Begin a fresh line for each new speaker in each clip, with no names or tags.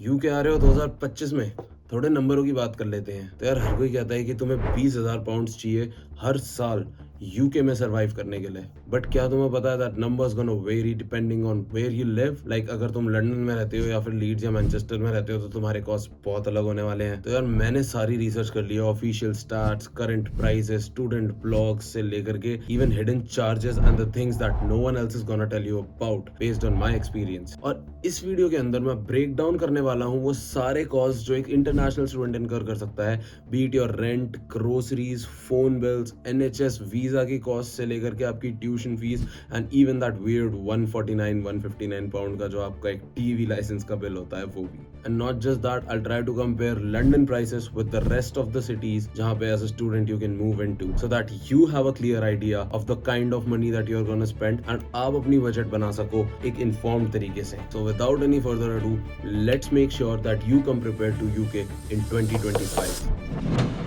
UK आ रहे हो 2025 में, थोड़े नंबरों की बात कर लेते हैं। तो यार हर कोई कहता है कि तुम्हें 20,000 पाउंड्स चाहिए हर साल यूके में सर्वाइव करने के लिए। बट क्या तुम्हें पता है that numbers gonna vary depending on where you live. Like अगर तुम लंदन में रहते हो या फिर लीड्स या मैनचेस्टर में रहते हो तो तुम्हारे कॉस्ट बहुत अलग होने वाले हैं। तो यार मैंने सारी रिसर्च कर लिया, official stats, current prices, student blogs से लेकर के even hidden charges and the things that no one else is gonna tell you about based on my experience. और इस वीडियो के अंदर मैं ब्रेक डाउन करने वाला हूँ वो सारे कॉस्ट जो एक इंटरनेशनल स्टूडेंट इनकर कर सकता है, be it your rent, groceries, phone bills, NHS, visa की कॉस्ट से लेकर के आपकी tuition fees and even that weird 149 159 pound का जो आपका एक टीवी लाइसेंस का बिल होता है वो भी। And not just that, I try to compare London prices with the rest of the cities जहां पे as a student you can move into, so that you have a clear idea of the kind of money that you are gonna spend and आप अपनी budget बना सको एक informed तरीके से। So without any further ado, let's make sure that you come prepared to UK इन 2025।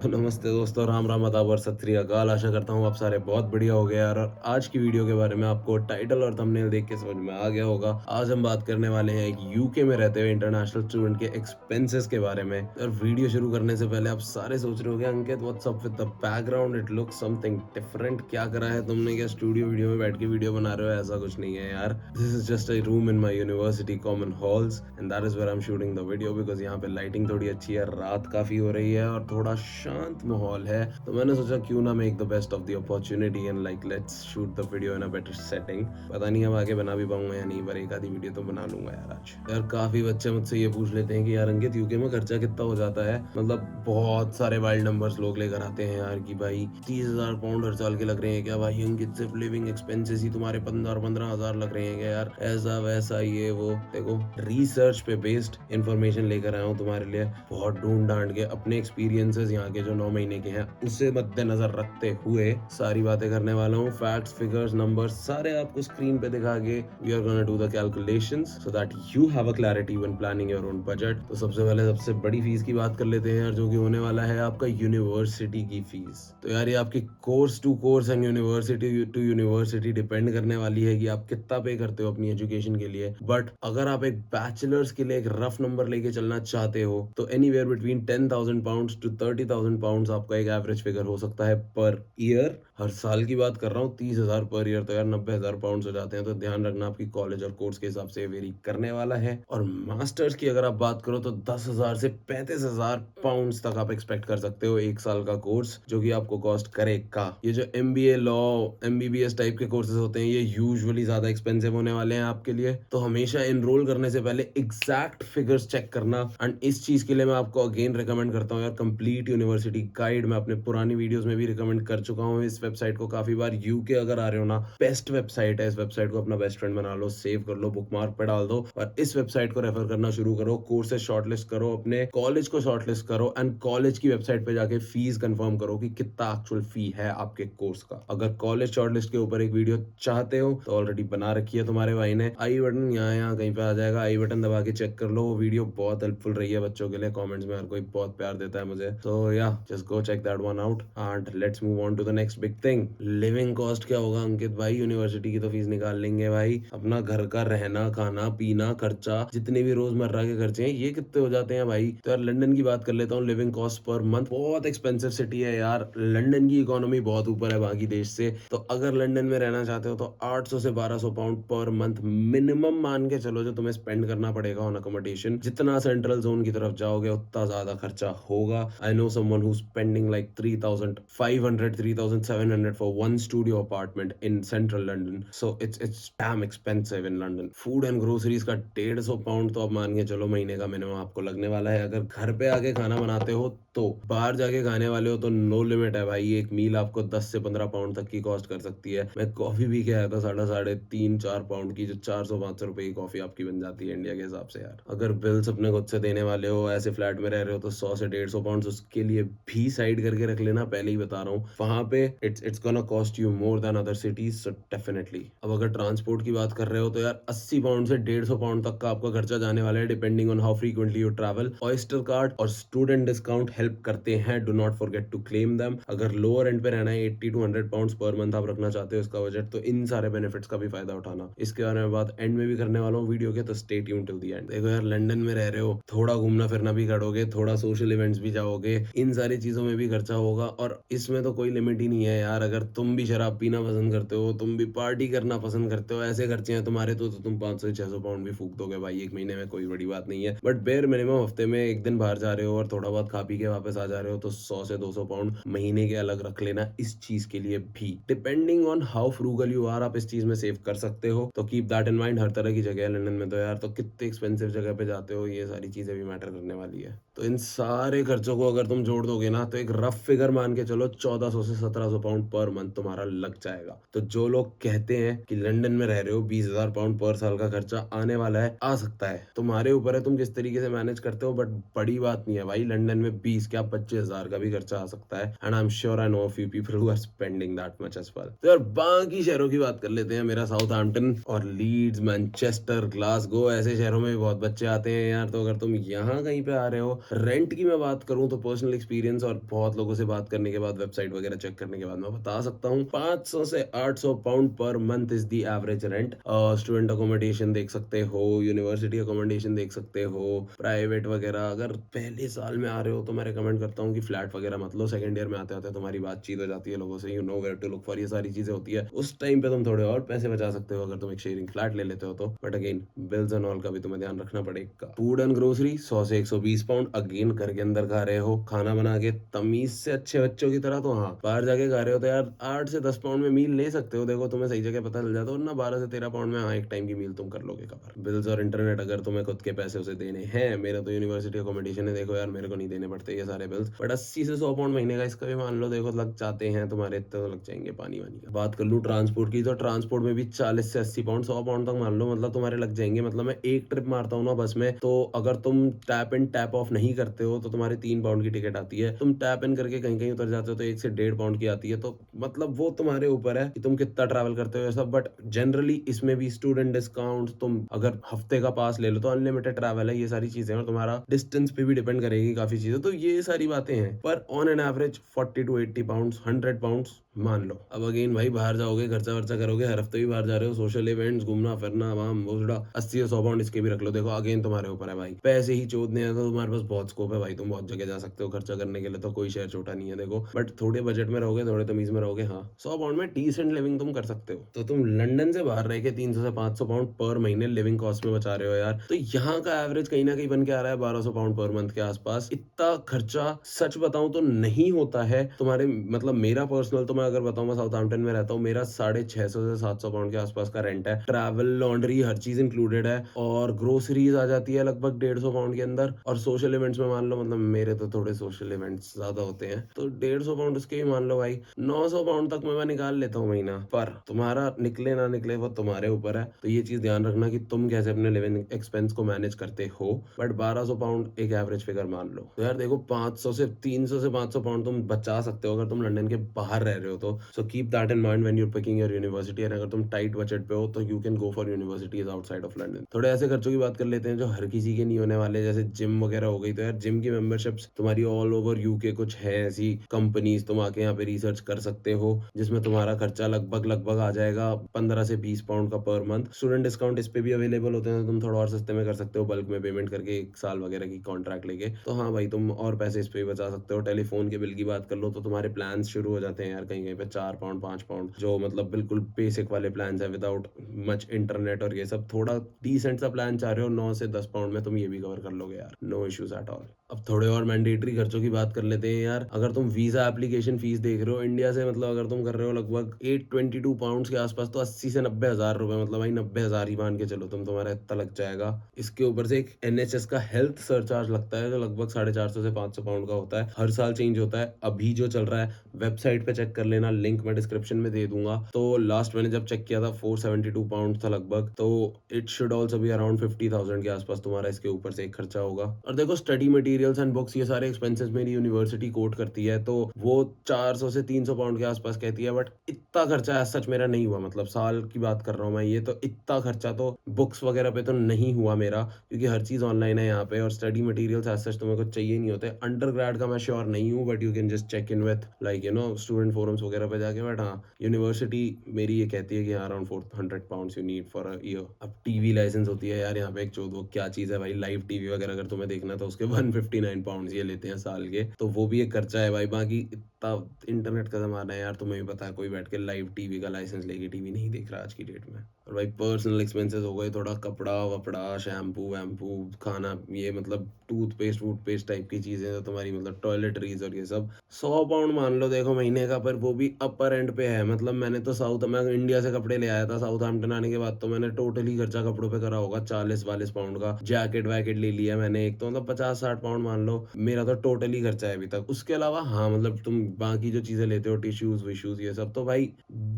तो नमस्ते दोस्तों, राम राम, आदाब और सत श्री अकाल। आशा करता हूँ आप सारे बहुत बढ़िया हो गए यार। और आज की वीडियो के बारे में आपको टाइटल और थंबनेल देख के समझ में आ गया होगा। आज हम बात करने वाले हैं एक यूके में रहते हुए इंटरनेशनल स्टूडेंट के एक्सपेंसेस के बारे में। और वीडियो शुरू करने से पहले आप सारे सोच रहे होंगे, Ankit what's up with the background, it looks something different, क्या करा है तुमने, क्या स्टूडियो वीडियो में बैठ के वीडियो बना रहे हो? ऐसा कुछ नहीं है यार, this is just a room in my university common halls and that is where I am shooting the video because यहाँ पे लाइटिंग थोड़ी अच्छी है, रात काफी हो रही है और थोड़ा शांत माहौल है। तो मैंने सोचा क्यों ना make the best of the opportunity and like let's shoot the video in a better setting. पता नहीं अब आगे बना भी पाऊंगा या नहीं, पर एक आधी वीडियो तो बना लूंगा यार आज। यार काफी बच्चे मुझसे ये पूछ लेते हैं कि यार अंकित यूके में खर्चा कितना हो जाता है। मतलब बहुत सारे वाइल्ड नंबर्स लोग लेकर आते हैं यार कि भाई 30,000 पाउंड हर साल के लग रहे हैं क्या भाई अंकित? सिर्फ लिविंग एक्सपेंसेस ही तुम्हारे 15-15 हजार लग रहे हैं क्या यार? ऐसा वैसा ये वो। देखो, रिसर्च पे बेस्ड इंफॉर्मेशन लेकर आया हूँ तुम्हारे लिए, बहुत ढूंढ डांट के अपने एक्सपीरियंसेस यहाँ के जो 9 महीने के हैं उसे मद्देनजर रखते हुए सारी बातें करने वाला हूँ। फैक्ट्स, फिगर्स, नंबर्स सारे आपको स्क्रीन पे दिखा के we are gonna do the calculations so that you have a clarity when planning your own budget. तो सबसे पहले सबसे बड़ी फीस की बात कर लेते हैं यार, जो कि होने वाला है आपका यूनिवर्सिटी की फीस। तो यार ये आपकी course to course and university to university depend करने वाली है कि आप कितना पे करते हो अपनी एजुकेशन के लिए। बट अगर आप एक बैचलर्स के लिए एक रफ नंबर लेके चलना चाहते हो तो anywhere between 10,000 pounds to 30,000 pounds आपका एक एवरेज फिगर हो सकता है पर ईयर। हर साल की बात कर रहा हूँ, 30,000 पर ईयर, तो यार 90,000 पाउंड हो जाते हैं। तो ध्यान रखना आपकी कॉलेज और कोर्स के हिसाब से वेरी करने वाला है। और मास्टर्स की अगर आप बात करो तो 10,000 से 35,000 पाउंड तक आप एक्सपेक्ट कर सकते हो एक साल का कोर्स, जो कि आपको कॉस्ट करेगा। ये जो एमबीए, लॉ, एमबीबीएस टाइप के कोर्सेज होते हैं ये यूजुअली ज्यादा एक्सपेंसिव होने वाले हैं आपके लिए। तो हमेशा एनरोल करने से पहले एग्जैक्ट फिगर्स चेक करना। एंड इस चीज के लिए मैं आपको अगेन रिकमेंड करता हूँ यार, कंप्लीट यूनिवर्सिटी गाइड मैं अपने पुरानी वीडियोस में भी रिकमेंड कर चुका हूँ इस वेबसाइट को काफी बार। यूके अगर आ रहे हो ना, बेस्ट वेबसाइट है। इस वेबसाइट को अपना बेस्ट फ्रेंड बना लो, सेव कर लो, बुकमार्क पे डाल दो और इस वेबसाइट को रेफर करना शुरू करो। कोर्सेज शॉर्टलिस्ट करो, अपने कॉलेज को शॉर्टलिस्ट करो एंड कॉलेज की वेबसाइट पे जाके फीस कंफर्म करो कि कितना एक्चुअल फी है आपके कोर्स का। अगर कॉलेज शॉर्टलिस्ट के ऊपर एक वीडियो चाहते हो तो ऑलरेडी बना रखी है तुम्हारे भाई ने, आई बटन यहाँ यहाँ कहीं पे आ जाएगा, आई बटन दबा के चेक कर लो। वो वीडियो बहुत हेल्पफुल रही है बच्चों के लिए, कमेंट्स में हर कोई बहुत प्यार देता है मुझे। तो या just go check that one out and let's move on to the next big thing. Living cost क्या होगा अंकित भाई? यूनिवर्सिटी की तो फीस निकाल लेंगे भाई, अपना घर का रहना, खाना, पीना, खर्चा, जितने भी रोजमर्रा के खर्चे हैं ये कितने हो जाते हैं भाई? तो यार लंदन की बात कर लेता हूँ। लिविंग कॉस्ट पर मंथ बहुत एक्सपेंसिव सिटी है यार, लंदन की इकोनॉमी बहुत ऊपर है बाकी देश से। तो अगर लंदन में रहना चाहते हो तो 800 से 1200 पाउंड पर मंथ मिनिमम मान के चलो जो तुम्हें स्पेंड करना पड़ेगा ऑन अकोमोडेशन। जितना सेंट्रल जोन की तरफ जाओगे उतना ज्यादा खर्चा होगा। I know someone who spending like 3,500 3,700 for one studio apartment in central London. So it's damn expensive in London. Food and groceries का 150 पाउंड तो अब मान के चलो महीने का मिनिमम आपको लगने वाला है। अगर घर पे आके खाना बनाते हो तो, बाहर जाके खाने वाले हो तो नो लिमिट है भाई। एक मील आपको 10 से 15 पाउंड तक की कॉस्ट कर सकती है। मैं कॉफी भी के आया था साढ़े 3-4 पाउंड की, जो 400-500 रुपए की कॉफी आपकी बन जाती है इंडिया के हिसाब से यार। अगर बिल्स अपने खुद से देने वाले हो, ऐसे फ्लैट में रह रहे हो तो 100 से 150 पाउंड उसके लिए भी साइड करके रख लेना, पहले ही बता रहा हूँ। वहाँ पे it's gonna cost you more than other cities, so definitely. अब अगर ट्रांसपोर्ट की बात कर रहे हो तो यार 80 पाउंड से 150 पाउंड तक का आपका खर्चा जाने वाला है, depending on how frequently you travel. Oyster card और स्टूडेंट डिस्काउंट हेल्प करते हैं, do not forget to claim them. अगर लोअर एंड पे रहना है, 80 टू 100 पाउंड पर मंथ आप रखना चाहते हो इसका बजट, तो इन सारे बेनिफिट्स का भी फायदा उठाना। इसके बारे में बात एंड में भी करने वाला हूँ वीडियो के, तो stay tuned till the end. देखो यार, लंदन में रह रहे हो, थोड़ा घूमना फिरना भी करोगे, थोड़ा सोशल इवेंट्स भी जाओगे, इन सारी चीजों में भी खर्चा होगा, और इसमें तो कोई लिमिट ही नहीं है यार। अगर तुम भी शराब पीना पसंद करते हो, तुम भी पार्टी करना पसंद करते हो, ऐसे खर्चे हैं तुम्हारे तो तुम 500 से 600 पाउंड भी फूक दोगे भाई एक महीने में, कोई बड़ी बात नहीं है। बट बेयर मिनिमम हफ्ते में एक दिन बाहर जा रहे हो और थोड़ा बहुत खा पी के वापस आ जा रहे हो, तो 100 से 200 पाउंड महीने के अलग रख लेना इस चीज के लिए भी। Depending on how frugal you are, आप इस चीज में सेव कर सकते हो, तो कीप दैट इन माइंड। हर तरह की जगह है लंदन में तो यार, तो कितने एक्सपेंसिव जगह पे जाते हो, ये सारी चीजें भी मैटर करने वाली है। तो इन सारे खर्चों को अगर तुम जोड़ दोगे ना, तो एक रफ फिगर मान के चलो 1400 से 1700 पाउंड पर मंथ तुम्हारा लग जाएगा। तो जो लोग कहते हैं कि लंदन में रह रहे हो 20,000 पाउंड पर साल का खर्चा आने वाला है, आ सकता है, तुम्हारे ऊपर है तुम किस तरीके से मैनेज करते हो। बट बड़ी बात नहीं है भाई, लंदन में 20 क्या 25,000 का भी खर्चा आ सकता है, and I am sure I know a few people who are spending that much as well. तो यार बाकी शहरों की बात कर लेते हैं। मेरा साउथहैम्पटन और लीड्स, मैनचेस्टर, ग्लासगो, ऐसे शहरों में भी बहुत बच्चे आते हैं यार। तो अगर तुम यहाँ कहीं पे आ रहे हो, रेंट की मैं बात करूं तो पर्सनल एक्सपीरियंस और बहुत लोगों से बात करने के बाद, वेबसाइट वगैरह चेक करने के बाद मैं बता सकता हूँ 500 से 800 pound per month is the average rent. Student accommodation देख सकते हो, यूनिवर्सिटी अकोमोडेशन देख सकते हो, प्राइवेट वगैरह। अगर पहले साल में आ रहे हो तो मैं रिकमेंड करता हूँ कि फ्लैट वगैरह मत लो, सेकंड ईयर में आते आते तुम्हारी बातचीत हो जाती है लोगों से, you know where to look for, ये सारी चीजें होती है। उस टाइम पे तुम थोड़े और पैसे बचा सकते हो अगर तुम एक शेयरिंग फ्लैट ले लेते हो तो। But again bills and all का भी तुम्हें ध्यान रखना पड़ेगा। फूड एंड ग्रोसरी 100 से 120 पाउंड, अगेन घर के अंदर खा रहे हो खाना बना के तमीज से अच्छे बच्चों की तरह, तो हाँ बाहर जाके खा रहे हो तो यार 8 से 10 पाउंड में मील ले सकते हो। देखो तुम्हें सही जगह पता चल जाता है, वरना 12 से 13 पाउंड में हाँ एक टाइम की मील तुम कर लोगे कवर। बिल्स और इंटरनेट अगर तुम्हें खुद के पैसे उसे देने हैं, मेरा तो यूनिवर्सिटी अकोमोडेशन है, देखो यार मेरे को नहीं देने पड़ते ये सारे बिल्स, बट 80 से 100 पाउंड महीने का इसका भी मान लो, देखो लग जाते हैं तुम्हारे, इतने तो लग जाएंगे पानी वानी का। बात कर लूँ ट्रांसपोर्ट की, तो ट्रांसपोर्ट में भी 40 से 80 पाउंड, 100 पाउंड तक मान लो, मतलब तुम्हारे लग जाएंगे। मतलब मैं एक ट्रिप मारता हूँ ना बस में, तो अगर तुम टैप इन टैप ऑफ नहीं करते हो तो तुम्हारे 3 पाउंड की टिकट आती है, तुम टैप इन करके कहीं कहीं उतर जाते हो तो 1 से 1.5 पाउंड की आती है। तो मतलब वो तुम्हारे ऊपर है कि तुम कितना ट्रैवल करते हो ये सब। बट जनरली इसमें भी स्टूडेंट डिस्काउंट, तुम अगर हफ्ते का पास ले लो तो अनलिमिटेड ट्रैवल है, ये सारी चीजें, और तुम्हारा डिस्टेंस पे भी डिपेंड करेगी काफी चीजें। तो ये सारी बातें हैं, पर on an average 40 to 80 pound, 100 pound मान लो। अब अगेन भाई बाहर जाओगे, खर्चा वर्चा करोगे, हर हफ्ते भी बाहर जा रहे हो, सोशल इवेंट्स, घूमना फिरना, वाम वो 80 से 100 पाउंड इसके भी रख लो। देखो अगेन तुम्हारे ऊपर है भाई, पैसे ही चोदने हैं तो तुम्हारे पास बहुत स्कोप है भाई, तुम बहुत जगह जा सकते हो खर्चा करने के लिए, तो कोई शहर छोटा नहीं है देखो। बट थोड़े बजट में रहोगे, थोड़े तमीज में रहोगे, हाँ 100 पाउंड में डिसेंट लिविंग तुम कर सकते हो। तो तुम लंदन से बाहर रह के 300 से 500 पाउंड पर महीने लिविंग कॉस्ट में बचा रहे हो यार, तो यहाँ का एवरेज कहीं ना कहीं बन के आ रहा है 1200 पाउंड पर मंथ के आसपास। इतना खर्चा सच बताऊं तो नहीं होता है तुम्हारे, मतलब मेरा पर्सनल तो मैं अगर बताऊं, साउथहैम्पटन में रहता हूँ, मेरा 650 से 700 पाउंड के आसपास का रेंट है, ट्रैवल, लॉन्ड्री, हर चीज इंक्लूडेड है, और ग्रोसरीज आ जाती है लगभग 150 पाउंड के अंदर। और सोशल इवेंट्स में मान लो, मतलब मेरे तो थोड़े सोशल इवेंट्स ज्यादा होते हैं, तो 150 पाउंड उसके ही मान लो भाई, 900 पाउंड तक मैं निकाल लेता हूँ महीना। पर तुम्हारा निकले ना निकले वो तुम्हारे ऊपर है, तो ये चीज ध्यान रखना कि तुम कैसे अपने लिविंग एक्सपेंस को मैनेज करते हो। बट 1200 पाउंड एक एवरेज फिगर मान लो, तो यार देखो 500 से 300 से 500 पाउंड तुम बचा सकते हो अगर तुम लंदन के बाहर रह रहे हो तो। So keep that in mind when you are picking your university, and अगर तुम टाइट बजट पे हो तो you can go for universities outside of London. थोड़े ऐसे खर्चों की बात कर लेते हैं जो हर किसी के नहीं होने वाले, जैसे जिम वगैरह हो गई। तो यार जिम की मेंबरशिप्स तुम्हारी ऑल ओवर यूके कुछ है ऐसी कंपनीज, तुम आके यहाँ पे रिसर्च कर सकते हो, जिसमें तुम्हारा खर्चा लगभग आ जाएगा 15 से 20 पाउंड का पर मंथ। स्टूडेंट डिस्काउंट इस पे भी अवेलेबल होते हैं, तो तुम थोड़ा और सस्ते में कर सकते हो, बल्क में पेमेंट करके 1 साल वगैरह की कॉन्ट्रैक्ट लेके। तो हाँ भाई तुम और पैसे इस पे भी बचा सकते हो। टेलीफोन के बिल की बात कर लो तो तुम्हारे प्लान शुरू हो जाते हैं यार कहीं कहीं पे 4 पाउंड 5 पाउंड, जो मतलब बिल्कुल बेसिक वाले प्लान है विदाउट मच इंटरनेट और ये सब। थोड़ा डिसेंट सा प्लान चाह रहे हो 9 से 10 पाउंड में, तुम ये भी कवर कर लोगे यार, नो इश्यूज एट ऑल। अब थोड़े और मैंडेटरी खर्चों की बात कर लेते हैं यार। अगर तुम वीजा एप्लीकेशन फीस देख रहे हो इंडिया से, मतलब अगर तुम कर रहे हो लगभग 822 पाउंड के आसपास, तो 80 से 90 हजार रुपए, मतलब भाई 90 हजार ही मान के चलो तुम, तुम्हारा इतना लग जाएगा। इसके ऊपर से एक NHS का हेल्थ सरचार्ज लगता है, जो लगभग 450 से 500 पाउंड का होता है, हर साल चेंज होता है। अभी जो चल रहा है वेबसाइट पे चेक कर लेना, लिंक मैं डिस्क्रिप्शन में दे दूंगा। तो लास्ट मैंने जब चेक किया था 472 पाउंड था लगभग, तो it should also be around 50,000 के आसपास तुम्हारा इसके ऊपर से एक खर्चा होगा। और देखो स्टडी मटेरियल्स एंड बुक्स ये सारे एक्सपेंसेस मेरी यूनिवर्सिटी कोट करती है, तो वो 400 से 300 पाउंड के आसपास कहती है, बट इतना खर्चा सच मेरा नहीं हुआ। मतलब साल की बात कर रहा हूँ मैं, ये तो इतना खर्चा तो बुक्स वगैरह पे तो नहीं हुआ मेरा, क्योंकि हर चीज़ ऑनलाइन है यहाँ पे और स्टडी मटेरियल्स एज सच तुम्हें कुछ चाहिए नहीं होते। अंडर ग्रेड का मैं श्योर नहीं हूँ, but you can just check in with like student forums वगैरह पे जाके। बट हाँ, यूनिवर्सिटी मेरी ये कहती है कि around 400 pounds you need for a year. अब टीवी लाइसेंस होती है यार यहाँ पे एक चौदह क्या चीज़ है भाई, लाइव टीवी वगैरह अगर तुम्हें देखना तो उसके 159 पाउंड्स ये लेते हैं साल के, तो वो भी एक खर्चा है भाई। बाकी इतना इंटरनेट का ज़माना है यार, तुम्हें भी पता है, कोई बैठ के लाइव टीवी का लाइसेंस लेके टीवी नहीं देख रहा आज की डेट में। और भाई पर्सनल एक्सपेंसेस हो गए, थोड़ा कपड़ा वपड़ा, शैम्पू वैम्पू, खाना, ये मतलब टूथपेस्ट वूथपेस्ट टाइप की चीज़ें, तो तुम्हारी मतलब टॉयलेटरीज और ये सब 100 पाउंड मान लो देखो महीने का, पर वो भी अपर एंड पे है। मतलब मैंने तो मैं इंडिया से कपड़े ले आया था, साउथहैम्पटन आने के बाद तो मैंने टोटली खर्चा कपड़ों पे करा होगा 40-42 पाउंड का। जैकेट वैकेट ले लिया मैंने एक, तो मतलब 50-60 पाउंड मान लो मेरा तो टोटली खर्चा है अभी तक। उसके अलावा हाँ, मतलब तुम बाकी जो चीज़ें लेते हो, टिश्यूज विश्यूज ये सब, तो भाई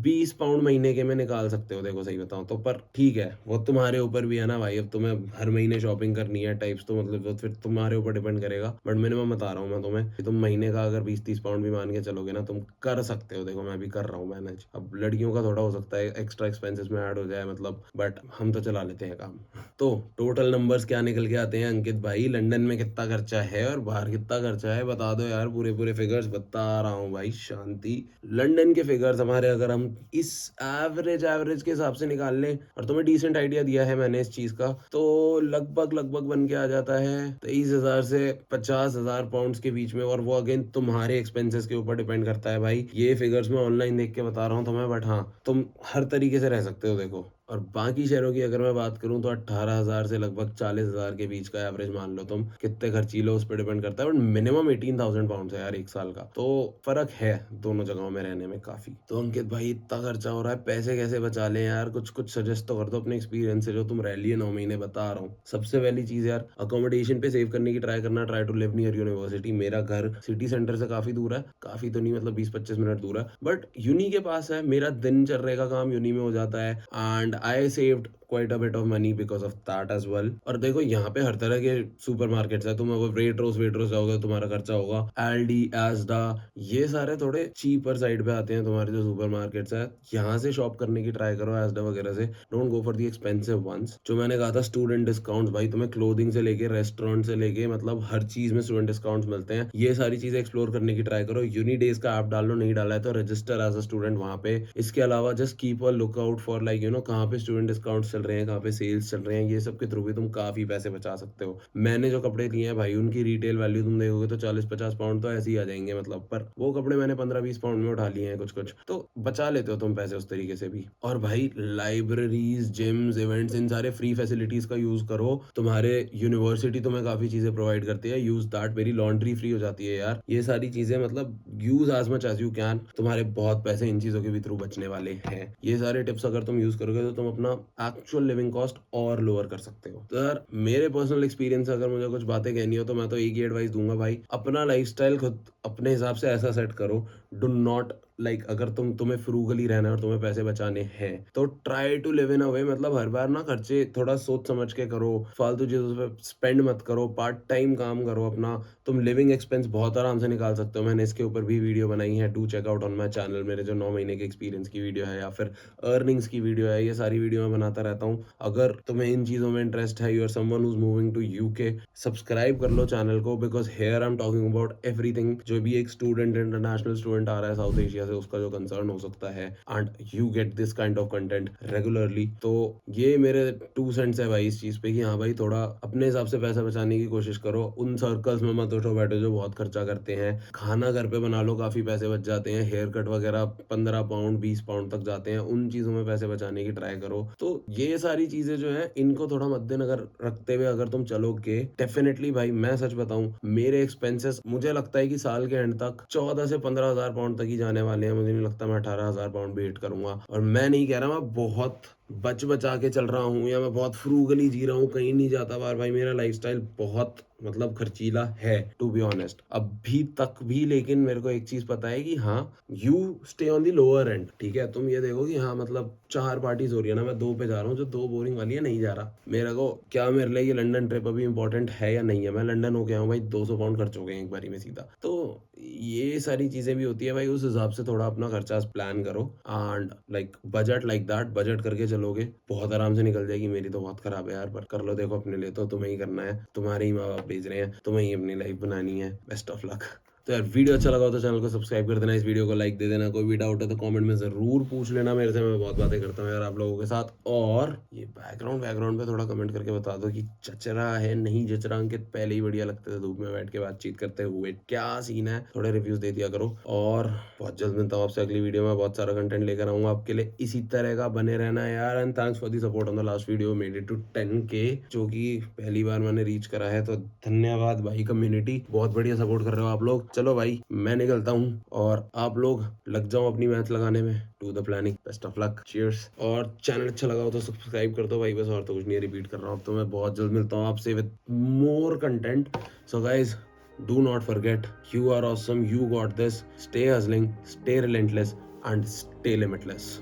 20 पाउंड महीने के में निकाल सकते हो देखो, सही बताऊं तो। पर ठीक है, वो तुम्हारे ऊपर भी है ना भाई, अब तुम्हें हर महीने शॉपिंग करनी है टाइप्स, तो मतलब वो फिर तुम्हारे ऊपर डिपेंड करेगा। बट मिनिमम बता रहा हूँ मैं तुम्हें कि तुम महीने का अगर 20-30 पाउंड भी मान के चलोगे ना, तुम कर सकते हो। देखो मैं भी कर रहा हूँ मैनेज। अब लड़कियों का थोड़ा हो सकता है एक्स्ट्रा एक्सपेंसेस में ऐड हो जाए मतलब, बट हम तो चला लेते हैं काम। तो टोटल नंबर्स क्या निकल के आते हैं अंकित भाई, लंदन में कितना खर्चा है और बाहर कितना खर्चा है, बता दो यार। पूरे पूरे फिगर्स बता रहा हूँ भाई, शांति। लंदन के फिगर्स हमारे, अगर हम इस एवरेज के हिसाब से निकाल लें, और तुम्हें डिसेंट आइडिया दिया है मैंने इस चीज का, तो लगभग लगभग बन के आ जाता है 23,000 से 50,000 पाउंड्स के बीच में। और वो अगेन तुम्हारे एक्सपेंसेस के ऊपर डिपेंड करता है भाई। ये फिगर्स मैं ऑनलाइन देख के बता रहा हूँ तुम्हें, बट हाँ, तुम हर तरीके से रह सकते हो देखो। और बाकी शहरों की अगर मैं बात करूं तो 18,000 से लगभग 40,000 के बीच का एवरेज मान लो तुम, कितने खर्चीलो उस पर डिपेंड करता है। बट मिनिमम 18,000 पाउंड है यार एक साल का, तो फर्क है दोनों जगहों में रहने में काफी। तो अंकित भाई इतना खर्चा हो रहा है, पैसे कैसे बचा लें यार, कुछ कुछ सजेस्ट तो कर दो अपने एक्सपीरियंस से, जो तुम रह लिए 9 महीने, बता रहा हूँ। सबसे पहली चीज यार, अकोमोडेशन पे सेव करने की ट्राई करना। Try to live near university. मेरा घर सिटी सेंटर से काफी दूर है, काफी तो नहीं मतलब 20-25 मिनट दूर है, बट यूनी के पास है। मेरा दिनचर्या का काम यूनी में हो जाता है, and I saved quite a bit of money because of that as well। और देखो यहाँ पे हर तरह के सुपरमार्केट्स है, तुम अगर वेट्रोस जाओगे तो तुम्हारा खर्चा होगा। एल्डी, एस्डा, ये सारे थोड़े चीपर साइड पे आते हैं तुम्हारे जो सुपरमार्केट्स है। यहाँ से शॉप करने की ट्राई करो एस्डा वगैरह से, don't go for the expensive ones. जो मैंने कहा था स्टूडेंट डिस्काउंट्स, भाई तुम्हें क्लोथिंग से लेके रेस्टोरेंट से लेके मतलब हर चीज में स्टूडेंट डिस्काउंट्स मिलते हैं। ये सारी चीजें एक्सप्लोर करने की ट्राई करो। यूनी डेज का ऐप डाल लो, नहीं डाला है तो रजिस्टर एज अ स्टूडेंट वहाँ पे। इसके अलावा just keep a look out for like कहाँ पे स्टूडेंट डिस्काउंट्स चल रहे हैं, कहाँ पे सेल्स चल रहे हैं। ये सब के थ्रू भी तुम काफी पैसे बचा सकते हो। मैंने जो कपड़े लिए हैं भाई, उनकी रिटेल वैल्यू तुम देखोगे तो 40-50 पाउंड तो ऐसे ही आ जाएंगे मतलब, पर वो कपड़े मैंने 15-20 पाउंड में उठा लिए हैं कुछ कुछ, तो बचा लेते हो तुम पैसे उस तरीके से भी। और भाई लाइब्रेरीज, जिम्स, इवेंट्स, इन सारे फ्री फैसिलिटीज का यूज करो। तुम्हारे यूनिवर्सिटी तुम्हें काफी चीजें प्रोवाइड करती है, यूज दैट। मेरी लॉन्ड्री फ्री हो जाती है यार। ये सारी चीजें मतलब use as much as you can. तुम्हारे बहुत पैसे इन चीजों के भी थ्रू बचने वाले हैं। ये सारे टिप्स अगर तुम यूज करोगे तो तुम अपना एक्चुअल लिविंग कॉस्ट और लोअर कर सकते हो। तो यार मेरे पर्सनल एक्सपीरियंस से अगर मुझे कुछ बातें कहनी हो तो मैं तो एक ही एडवाइस दूंगा भाई, अपना लाइफस्टाइल खुद अपने हिसाब से ऐसा सेट करो। डू नॉट लाइक अगर तुम्हें फ्रूगली रहना है और तुम्हें पैसे बचाने हैं तो ट्राई टू लिव इन अ वे, मतलब हर बार ना खर्चे थोड़ा सोच समझ के करो। फालतू चीजों पे स्पेंड मत करो, पार्ट टाइम काम करो अपना। तुम लिविंग एक्सपेंस बहुत आराम से निकाल सकते हो। मैंने इसके ऊपर भी वीडियो बनाई है, do check out on my channel. मेरे जो 9 महीने के एक्सपीरियंस की वीडियो है या फिर अर्निंग्स की वीडियो है, ये सारी वीडियो मैं बनाता रहता हूँ। अगर तुम्हें इन चीजों में इंटरेस्ट है, you are someone who's moving to UK, subscribe कर लो चैनल को, because here I am talking about everything. जो भी एक स्टूडेंट, इंटरनेशनल स्टूडेंट आ रहा है साउथ एशिया से, उसका जो कंसर्न हो सकता है, and you get this kind of content regularly. तो ये मेरे 2 सेंट्स है भाई इस चीज पे कि हाँ भाई, थोड़ा अपने हिसाब से पैसा बचाने की कोशिश करो। उन सर्कल्स में मत उठो बैठो जो बहुत खर्चा करते हैं। खाना घर पे बना लो, काफी पैसे बच जाते हैं। हेयर कट वगैरह 15 पाउंड 20 पाउंड तक जाते हैं, उन चीजों में पैसे बचाने की ट्राई करो। तो ये सारी चीजें जो है, इनको थोड़ा मद्देनजर रखते हुए अगर तुम चलोगे, डेफिनेटली भाई मैं सच बताऊं, मेरे एक्सपेंसेस मुझे लगता है कि साल के एंड तक 14 से 15,000 पाउंड तक ही जाने वाले हैं। मुझे नहीं लगता मैं 18,000 पाउंड भी हिट करूंगा। और मैं नहीं कह रहा, मैं बहुत बच बचा के चल रहा हूँ या मैं बहुत फ्रूगली जी रहा हूँ, कहीं नहीं जाता बाहर, भाई मेरा लाइफस्टाइल बहुत मतलब खर्चीला है टू बी ऑनेस्ट अभी तक भी। लेकिन मेरे को एक चीज पता है कि हाँ, you stay on the lower and, ठीक है। तुम ये देखो कि हाँ मतलब 4 पार्टीज हो रही है ना, मैं 2 पे जा रहा हूँ, जो 2 बोरिंग वाली है नहीं जा रहा। मेरे को क्या, मेरे लिए ये लंदन ट्रिप अभी इंपॉर्टेंट है या नहीं है? मैं लंदन हो गया हूँ भाई, 200 पाउंड खर्च हो गए एक बारी में सीधा। तो ये सारी चीजें भी होती है भाई, उस हिसाब से थोड़ा अपना खर्चा प्लान करो and like budget like that. Budget करके चलोगे बहुत आराम से निकल जाएगी। मेरी तो बहुत खराब है यार, पर कर लो। देखो अपने लिए तो तुम्हें ही करना है, तुम्हारे ही माँ बाप भेज रहे हैं, तुम्हें ही अपनी लाइफ बनानी है। Best of luck. तो यार वीडियो अच्छा लगा हो तो चैनल को सब्सक्राइब कर देना, इस वीडियो को लाइक दे देना। कोई भी डाउट है तो कमेंट में जरूर पूछ लेना मेरे से, मैं बहुत बातें करता हूँ यार आप लोगों के साथ। और ये बैकग्राउंड पे थोड़ा कमेंट करके बता दो कि चचरा है नहीं जचरा। अंकित पहले ही बढ़िया लगते थे धूप में बैठ के बातचीत करते हुए, क्या सीन है? थोड़े रिव्यूज दे दिया करो। और बहुत जल्द मिलता हूँ आपसे अगली वीडियो में, बहुत सारा कंटेंट लेकर आऊंगा आपके लिए, इसी तरह का बने रहना यार। And thanks for the support on the last video, made it to 10K, जो कि पहली बार मैंने रीच करा है। तो धन्यवाद भाई कम्युनिटी, बहुत बढ़िया सपोर्ट कर रहे हो आप लोग। चलो भाई मैं निकलता हूँ और आप लोग लग जाओ अपनी मैथ लगाने में। To the planning, best of luck, cheers. और चैनल अच्छा लगा हो तो सब्सक्राइब कर दो भाई, बस और तो कुछ नहीं है, रिपीट कर रहा हूँ। अब तो मैं बहुत जल्द मिलता हूँ आपसे with more content. So guys, do not forget, you are awesome, you got this. Stay hustling, stay relentless, and stay limitless.